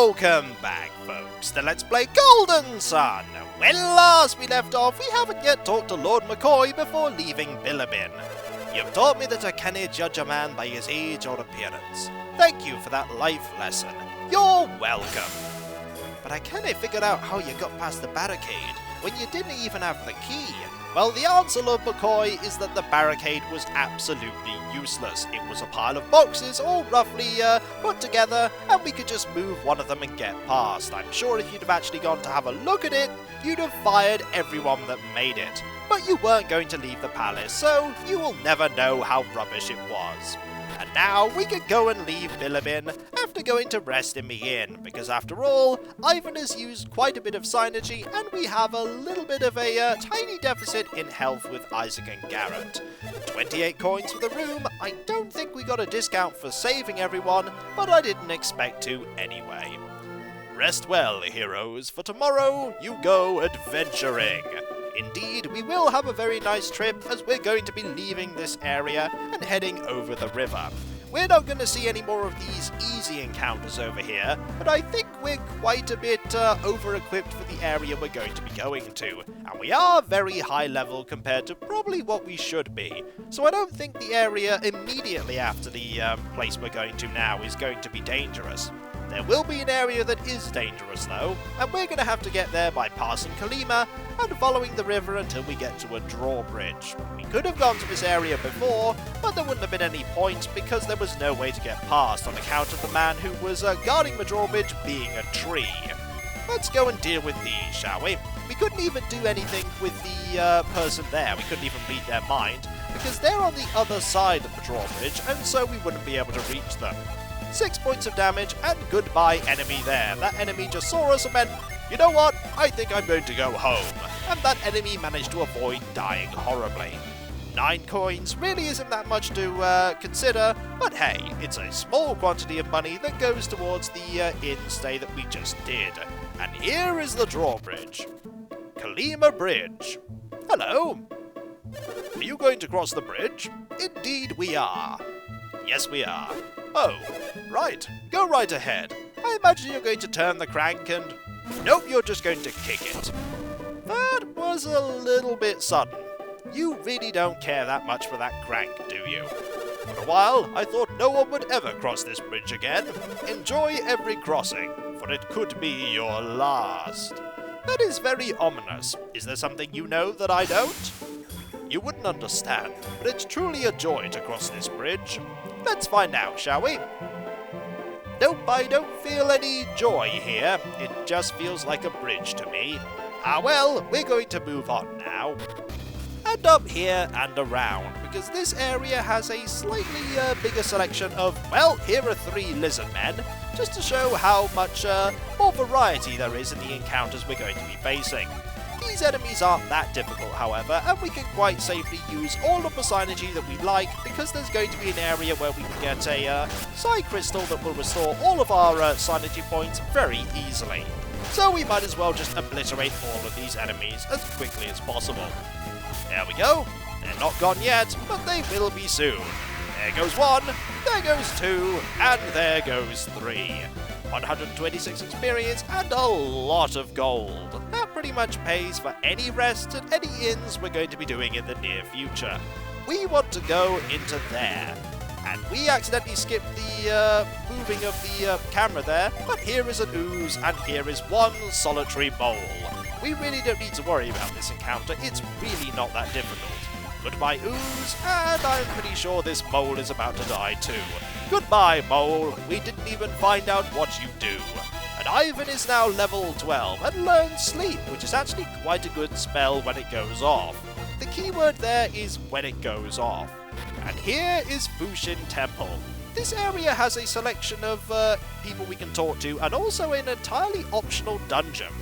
Welcome back, folks, to Let's Play Golden Sun. When last we left off, we haven't yet talked to Lord McCoy before leaving Bilibin. You've taught me that I cannot judge a man by his age or appearance. Thank you for that life lesson. You're welcome. But I can't figure out how you got past the barricade when you didn't even have the key. Well, the answer, Lord McCoy, is that the barricade was absolutely useless. It was a pile of boxes all roughly put together, and we could just move one of them and get past. I'm sure if you'd have actually gone to have a look at it, you'd have fired everyone that made it. But you weren't going to leave the palace, so you will never know how rubbish it was. And now we can go and leave Bilibin after going to rest in the inn, because after all, Ivan has used quite a bit of psynergy and we have a little bit of a tiny deficit in health with Isaac and Garrett. 28 coins for the room. I don't think we got a discount for saving everyone, but I didn't expect to anyway. Rest well, heroes, for tomorrow you go adventuring. Indeed, we will have a very nice trip as we're going to be leaving this area and heading over the river. We're not going to see any more of these easy encounters over here, but I think we're quite a bit over-equipped for the area we're going to be going to. And we are very high level compared to probably what we should be. So I don't think the area immediately after the place we're going to now is going to be dangerous. There will be an area that is dangerous though, and we're going to have to get there by passing Kima and following the river until we get to a drawbridge. We could have gone to this area before, but there wouldn't have been any point because there was no way to get past on account of the man who was guarding the drawbridge being a tree. Let's go and deal with these, shall we? We couldn't even do anything with the person there. We couldn't even read their mind because they're on the other side of the drawbridge, and so we wouldn't be able to reach them. 6 points of damage, and goodbye enemy there. That enemy just saw us and went, you know what, I think I'm going to go home. And that enemy managed to avoid dying horribly. 9 coins really isn't that much to consider, but hey, it's a small quantity of money that goes towards the inn stay that we just did. And here is the drawbridge. Kima Bridge. Hello. Are you going to cross the bridge? Indeed we are. Yes, we are. Oh, right. Go right ahead. I imagine you're going to turn the crank and... Nope, you're just going to kick it. That was a little bit sudden. You really don't care that much for that crank, do you? For a while, I thought no one would ever cross this bridge again. Enjoy every crossing, for it could be your last. That is very ominous. Is there something you know that I don't? You wouldn't understand, but it's truly a joy to cross this bridge. Let's find out, shall we? Nope, I don't feel any joy here. It just feels like a bridge to me. Ah well, we're going to move on now. And up here and around, because this area has a slightly bigger selection of, well, here are 3 lizard men, just to show how much more variety there is in the encounters we're going to be facing. These enemies aren't that difficult, however, and we can quite safely use all of the psynergy that we like, because there's going to be an area where we can get a psi crystal that will restore all of our psynergy points very easily. So we might as well just obliterate all of these enemies as quickly as possible. There we go. They're not gone yet, but they will be soon. There goes 1, there goes 2, and there goes 3. 126 experience and a lot of gold. That pretty much pays for any rest at any inns we're going to be doing in the near future. We want to go into there. And we accidentally skipped the moving of the camera there, but here is an ooze and here is 1 solitary mole. We really don't need to worry about this encounter, it's really not that difficult. Goodbye ooze, and I'm pretty sure this mole is about to die too. Goodbye mole, we didn't even find out what you do. And Ivan is now level 12 and learns sleep, which is actually quite a good spell when it goes off. The keyword there is when it goes off. And here is Fuuchin Temple. This area has a selection of people we can talk to and also an entirely optional dungeon.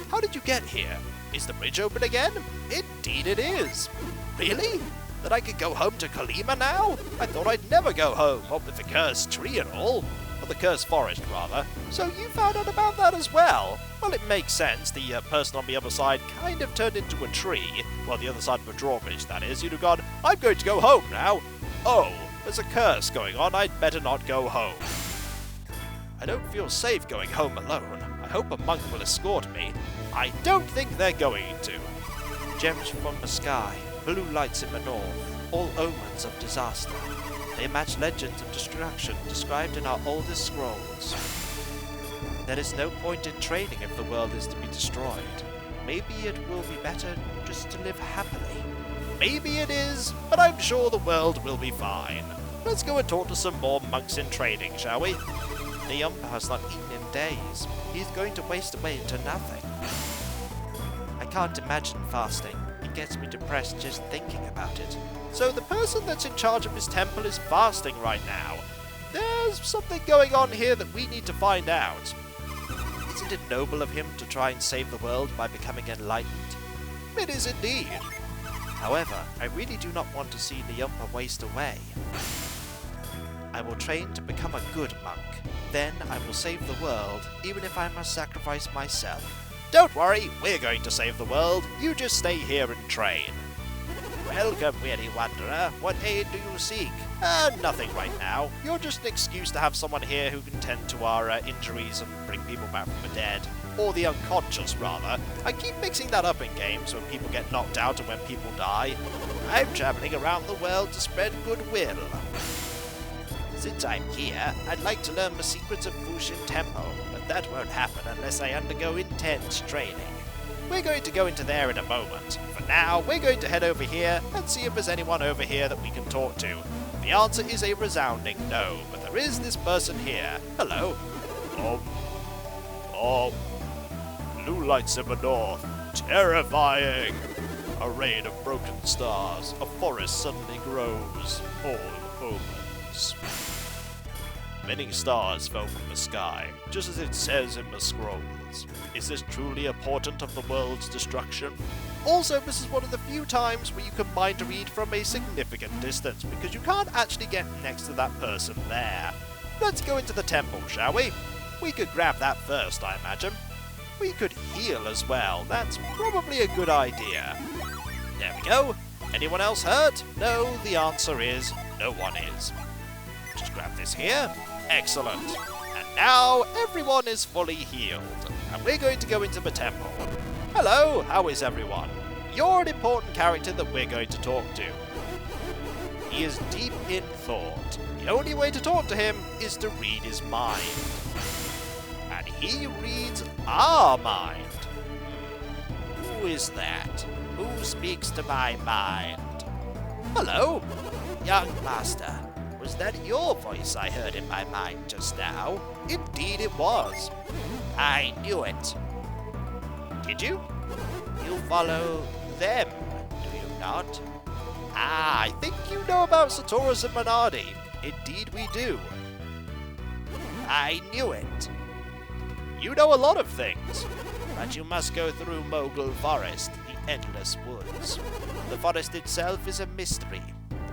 How did you get here? Is the bridge open again? Indeed it is. Really? That I could go home to Kima now? I thought I'd never go home, what with the cursed tree and all. Or the cursed forest, rather. So you found out about that as well? Well, it makes sense. The person on the other side kind of turned into a tree. Well, the other side of a drawbridge, that is. You'd have gone, I'm going to go home now. Oh, there's a curse going on. I'd better not go home. I don't feel safe going home alone. I hope a monk will escort me. I don't think they're going to. Gems from the sky, blue lights in the north, all omens of disaster. They match legends of destruction described in our oldest scrolls. There is no point in trading if the world is to be destroyed. Maybe it will be better just to live happily. Maybe it is, but I'm sure the world will be fine. Let's go and talk to some more monks in training, shall we? The Yumpa has not eaten in days. He's going to waste away into nothing. I can't imagine fasting. It gets me depressed just thinking about it. So the person that's in charge of his temple is fasting right now. There's something going on here that we need to find out. Isn't it noble of him to try and save the world by becoming enlightened? It is indeed. However, I really do not want to see the Yumpa waste away. I will train to become a good monk. Then I will save the world, even if I must sacrifice myself. Don't worry, we're going to save the world. You just stay here and train. Welcome, weary wanderer. What aid do you seek? Nothing right now. You're just an excuse to have someone here who can tend to our injuries and bring people back from the dead. Or the unconscious, rather. I keep mixing that up in games when people get knocked out and when people die. I'm travelling around the world to spread goodwill. Since I'm here, I'd like to learn the secrets of Fuuchin Temple, but that won't happen unless I undergo intense training. We're going to go into there in a moment. For now, we're going to head over here and see if there's anyone over here that we can talk to. The answer is a resounding no, but there is this person here. Hello. Blue lights in the north. Terrifying. A rain of broken stars. A forest suddenly grows. All omens. Many stars fell from the sky, just as it says in the scrolls. Is this truly a portent of the world's destruction? Also, this is one of the few times where you can mind read from a significant distance, because you can't actually get next to that person there. Let's go into the temple, shall we? We could grab that first, I imagine. We could heal as well. That's probably a good idea. There we go. Anyone else hurt? No, the answer is no one is. Just grab this here. Excellent. And now everyone is fully healed. And we're going to go into the temple. Hello, how is everyone? You're an important character that we're going to talk to. He is deep in thought. The only way to talk to him is to read his mind. And he reads our mind. Who is that? Who speaks to my mind? Hello, young master. Was that your voice I heard in my mind just now? Indeed it was. I knew it. Did you? You follow them, do you not? Ah, I think you know about Satoras and Minardi. Indeed we do. I knew it. You know a lot of things, but you must go through Mogall Forest, the endless woods. The forest itself is a mystery,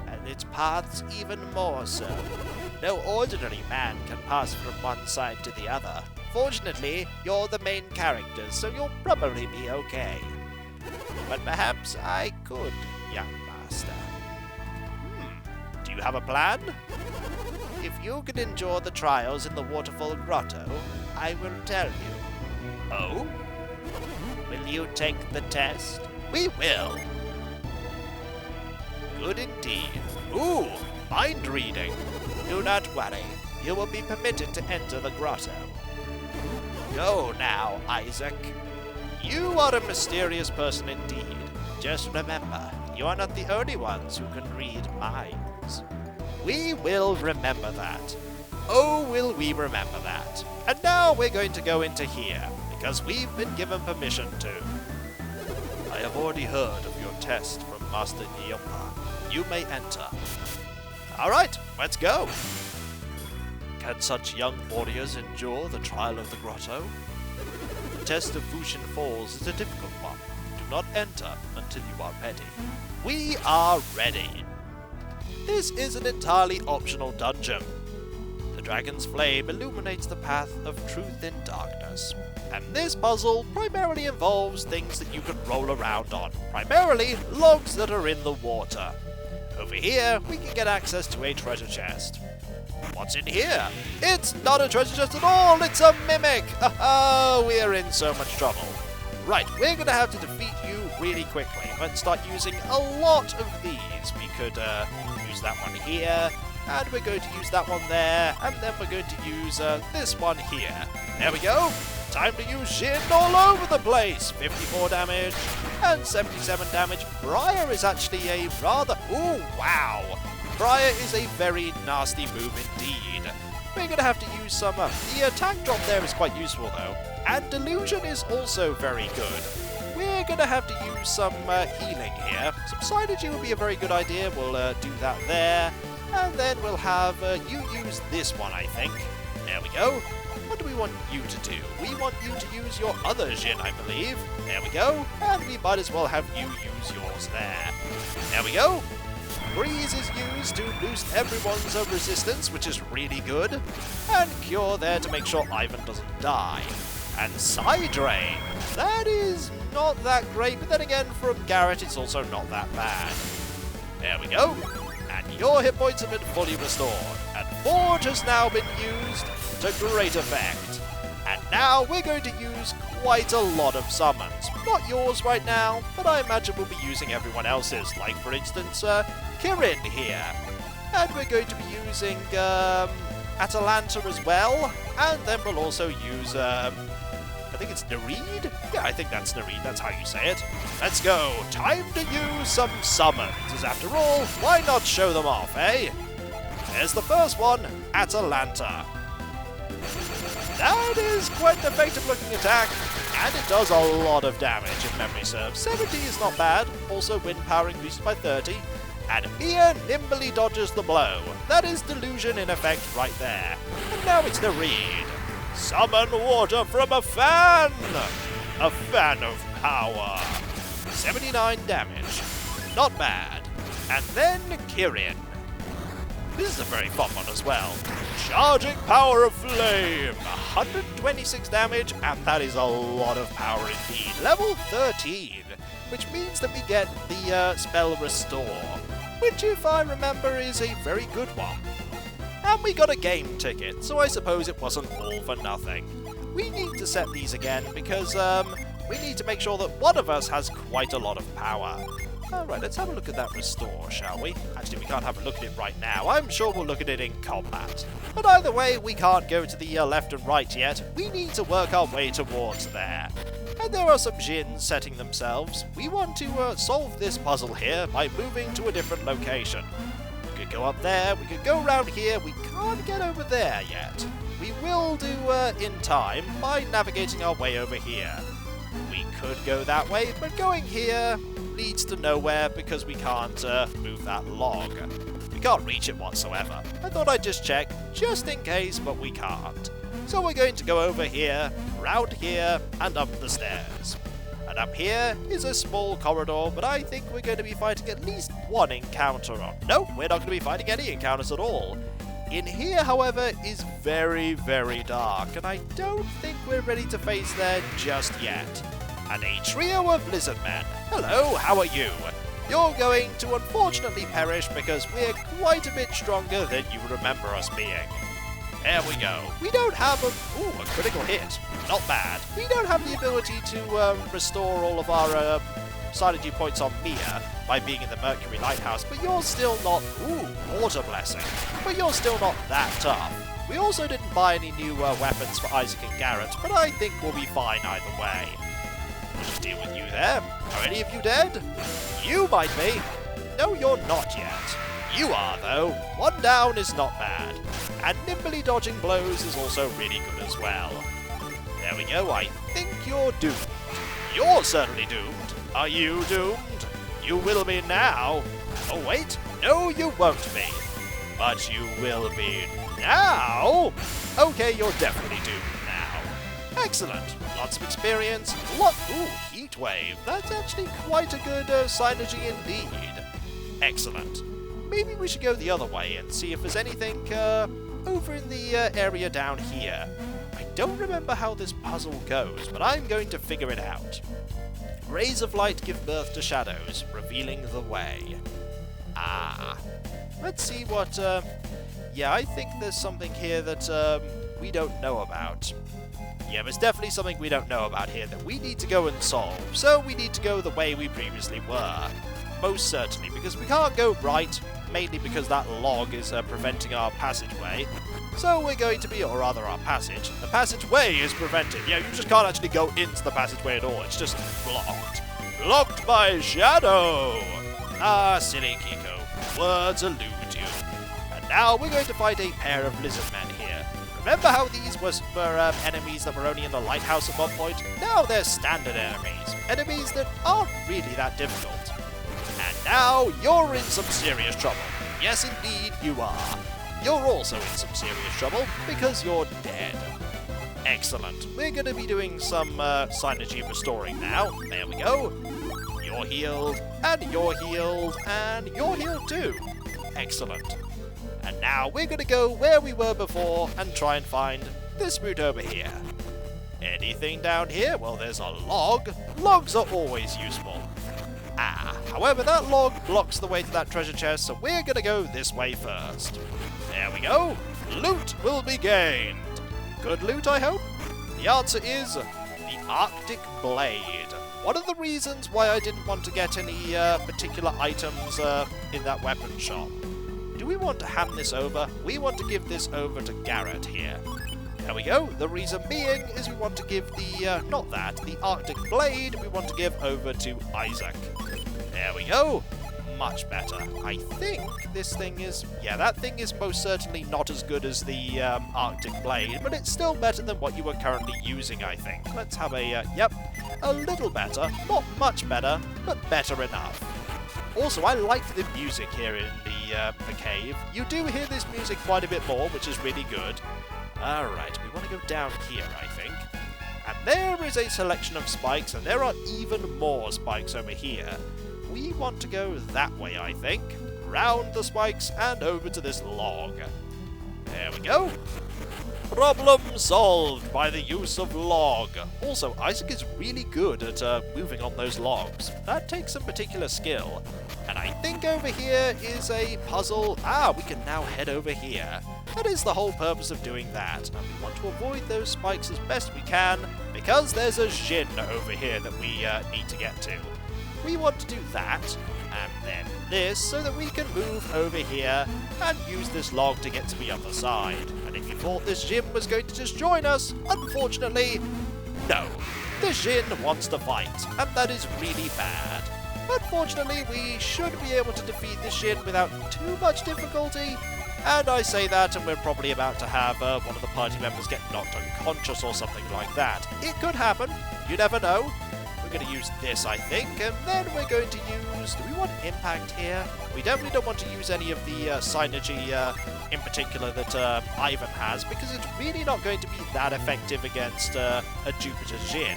and its paths even more so. No ordinary man can pass from one side to the other. Fortunately, you're the main character, so you'll probably be okay. But perhaps I could, young master. Do you have a plan? If you can endure the trials in the Waterfall Grotto, I will tell you. Oh? Will you take the test? We will. Good indeed. Ooh, mind reading. Do not worry. You will be permitted to enter the grotto. Go now, Isaac. You are a mysterious person indeed. Just remember, you are not the only ones who can read minds. We will remember that. Oh, will we remember that. And now we're going to go into here, because we've been given permission to. I have already heard of your test from Master Nyompa. You may enter. Alright, let's go. Can such young warriors endure the trial of the grotto? The test of Fuchin Falls is a difficult one. Do not enter until you are ready. We are ready. This is an entirely optional dungeon. The dragon's flame illuminates the path of truth in darkness. And this puzzle primarily involves things that you can roll around on. Primarily, logs that are in the water. Over here, we can get access to a treasure chest. What's in here? It's not a treasure chest at all, it's a mimic! Oh, we're in so much trouble. Right, we're going to have to defeat you really quickly, but start using a lot of these. We could use that one here, and we're going to use that one there, and then we're going to use this one here. There we go! Time to use Djinn all over the place! 54 damage, and 77 damage. Briar is actually a rather... Ooh, wow! Briar is a very nasty move indeed. We're going to have to use some... the attack drop there is quite useful though. And Delusion is also very good. We're going to have to use some healing here. Some psynergy would be a very good idea. We'll do that there. And then we'll have you use this one, I think. There we go. What do we want you to do? We want you to use your other Djinn, I believe. There we go. And we might as well have you use yours there. There we go. Freeze is used to boost everyone's resistance, which is really good. And Cure there to make sure Ivan doesn't die. And Side Drain. That is not that great, but then again, from Garrett, it's also not that bad. There we go. And your hit points have been fully restored. And Forge has now been used to great effect. And now we're going to use quite a lot of summons. Not yours right now, but I imagine we'll be using everyone else's, like for instance, Kirin here. And we're going to be using Atalanta as well, and then we'll also use, I think it's Nereid? Yeah, I think that's Nereid, that's how you say it. Let's go! Time to use some summons, as after all, why not show them off, eh? There's the first one, Atalanta. That is quite an effective looking attack, and it does a lot of damage if memory serves. 70 is not bad, also wind power increased by 30, and Mia nimbly dodges the blow. That is Delusion in effect right there. And now it's Nereid. Summon water from a fan! A fan of power. 79 damage. Not bad. And then Kirin. This is a very fun one as well. Charging Power of Flame! 126 damage, and that is a lot of power indeed. Level 13, which means that we get the spell Restore, which if I remember is a very good one. And we got a game ticket, so I suppose it wasn't all for nothing. We need to set these again because we need to make sure that one of us has quite a lot of power. Alright, let's have a look at that Restore, shall we? Actually, we can't have a look at it right now. I'm sure we'll look at it in combat. But either way, we can't go to the left and right yet. We need to work our way towards there. And there are some Djinns setting themselves. We want to solve this puzzle here by moving to a different location. We could go up there, we could go around here, we can't get over there yet. We will do in time by navigating our way over here. We could go that way, but going here leads to nowhere because we can't move that log. We can't reach it whatsoever. I thought I'd just check, just in case, but we can't. So we're going to go over here, round here, and up the stairs. And up here is a small corridor, but I think we're going to be fighting at least one encounter on. No, we're not going to be fighting any encounters at all. In here, however, is very, very dark, and I don't think we're ready to face there just yet. And a trio of lizard men. Hello, how are you? You're going to unfortunately perish because we're quite a bit stronger than you remember us being. There we go. We don't have a critical hit. Not bad. We don't have the ability to restore all of our psynergy points on Mia by being in the Mercury Lighthouse, but you're still not... Water Blessing. But you're still not that tough. We also didn't buy any new weapons for Isaac and Garrett, but I think we'll be fine either way. We'll just deal with you there. Are any of you dead? You might be. No, you're not yet. You are, though. One down is not bad. And nimbly dodging blows is also really good as well. There we go, I think you're doomed. You're certainly doomed. Are you doomed? You will be now. Oh wait, no you won't be. But you will be now? Okay, you're definitely doomed now. Excellent. Lots of experience. Heat Wave. That's actually quite a good synergy indeed. Excellent. Maybe we should go the other way and see if there's anything over in the area down here. I don't remember how this puzzle goes, but I'm going to figure it out. Rays of light give birth to shadows, revealing the way. Ah. Let's see what, yeah, I think there's something here that, we don't know about. Yeah, there's definitely something we don't know about here that we need to go and solve, so we need to go the way we previously were. Most certainly, because we can't go right, mainly because that log is preventing our passageway. So we're going to be, or rather our passage. The passageway is prevented. Yeah, you just can't actually go into the passageway at all. It's just blocked. Blocked by shadow! Ah, silly Kiko. Words elude you. And now we're going to fight a pair of lizard men here. Remember how these were enemies that were only in the lighthouse at one point? Now they're standard enemies. Enemies that aren't really that difficult. And now you're in some serious trouble. Yes, indeed, you are. You're also in some serious trouble because you're dead. Excellent. We're going to be doing some psynergy restoring now. There we go. You're healed, and you're healed, and you're healed too. Excellent. And now we're going to go where we were before and try and find this route over here. Anything down here? Well, there's a log. Logs are always useful. However, that log blocks the way to that treasure chest, so we're going to go this way first. There we go. Loot will be gained. Good loot, I hope? The answer is the Arctic Blade. One of the reasons why I didn't want to get any particular items in that weapon shop. Do we want to hand this over? We want to give this over to Garrett here. There we go. The reason being is we want to give the, not that, the Arctic Blade, we want to give over to Isaac. There we go. Much better. I think this thing is, yeah, that thing is most certainly not as good as the Arctic Blade, but it's still better than what you were currently using, I think. Let's have a, yep, a little better. Not much better, but better enough. Also, I like the music here in the cave. You do hear this music quite a bit more, which is really good. Alright, we want to go down here, I think. And there is a selection of spikes, and there are even more spikes over here. We want to go that way, I think. Round the spikes and over to this log. There we go. Problem solved by the use of log. Also, Isaac is really good at moving on those logs. That takes some particular skill. And I think over here is a puzzle. We can now head over here. That is the whole purpose of doing that. And we want to avoid those spikes as best we can, because there's a Djinn over here that we need to get to. We want to do that, and then this, so that we can move over here and use this log to get to the other side. And if you thought this Djinn was going to just join us, unfortunately, no. The Djinn wants to fight, and that is really bad. Unfortunately, we should be able to defeat this Djinn without too much difficulty, and I say that, and we're probably about to have one of the party members get knocked unconscious or something like that. It could happen, you never know. We're going to use this, I think, and then we're going to use... Do we want impact here? We definitely don't want to use any of the psynergy in particular that Ivan has, because it's really not going to be that effective against a Jupiter Djinn.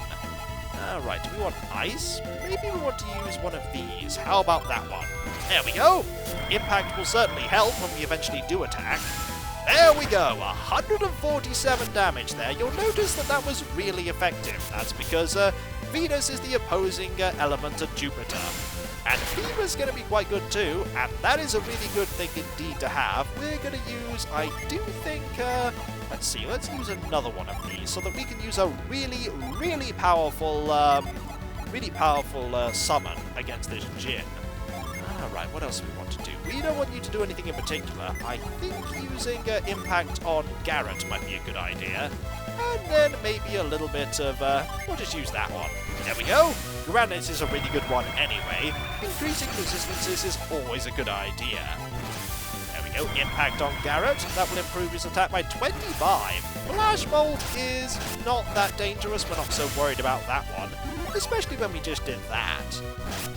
Right, do we want ice? Maybe we want to use one of these. How about that one? There we go! Impact will certainly help when we eventually do attack. There we go! 147 damage there. You'll notice that that was really effective. That's because Venus is the opposing element of Jupiter. And Kima's going to be quite good too, and that is a really good thing indeed to have. We're going to use, I do think, let's see, let's use another one of these so that we can use a really, really powerful summon against this Djinn. Alright, what else do we want to do? We don't want you to do anything in particular. I think using impact on Garrett might be a good idea. And then maybe a little bit of, we'll just use that one. There we go. Granite is a really good one anyway. Increasing resistances is always a good idea. There we go. Impact on Garrett. That will improve his attack by 25. Flash Bolt is not that dangerous. We're not so worried about that one. Especially when we just did that.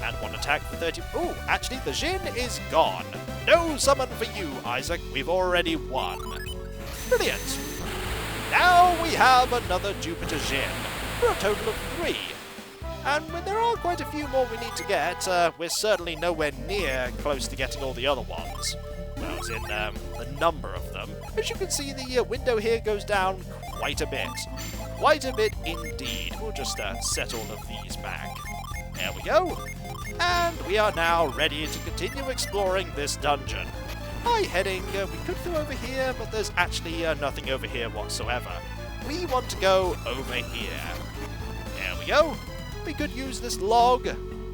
And one attack for 30... Ooh, actually, the Djinn is gone. No summon for you, Isaac. We've already won. Brilliant. Now we have another Jupiter Djinn, for a total of 3. And when there are quite a few more we need to get, we're certainly nowhere near close to getting all the other ones. Well, as in the number of them. As you can see, the window here goes down quite a bit. Quite a bit indeed. We'll just set all of these back. There we go. And we are now ready to continue exploring this dungeon. Hi, heading. We could go over here, but there's actually nothing over here whatsoever. We want to go over here. There we go. We could use this log.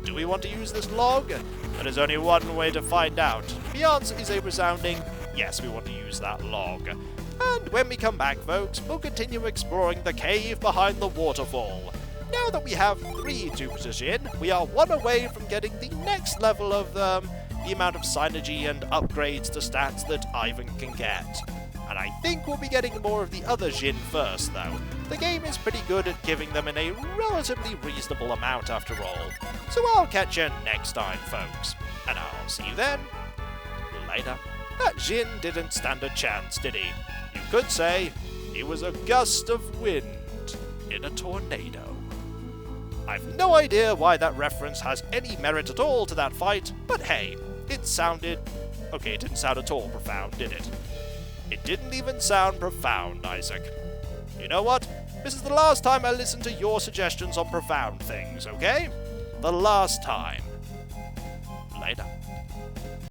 Do we want to use this log? There is only one way to find out. The answer is a resounding yes, we want to use that log. And when we come back, folks, we'll continue exploring the cave behind the waterfall. Now that we have 3 Jupiter Djinn, we are 1 away from getting the next level of the amount of psynergy and upgrades to stats that Ivan can get. And I think we'll be getting more of the other Djinn first, though. The game is pretty good at giving them in a relatively reasonable amount after all. So I'll catch you next time, folks. And I'll see you then. Later. That Djinn didn't stand a chance, did he? You could say he was a gust of wind in a tornado. I've no idea why that reference has any merit at all to that fight, but hey, it sounded... Okay, it didn't sound at all profound, did it? It didn't even sound profound, Isaac. You know what? This is the last time I listen to your suggestions on profound things, okay? The last time. Later.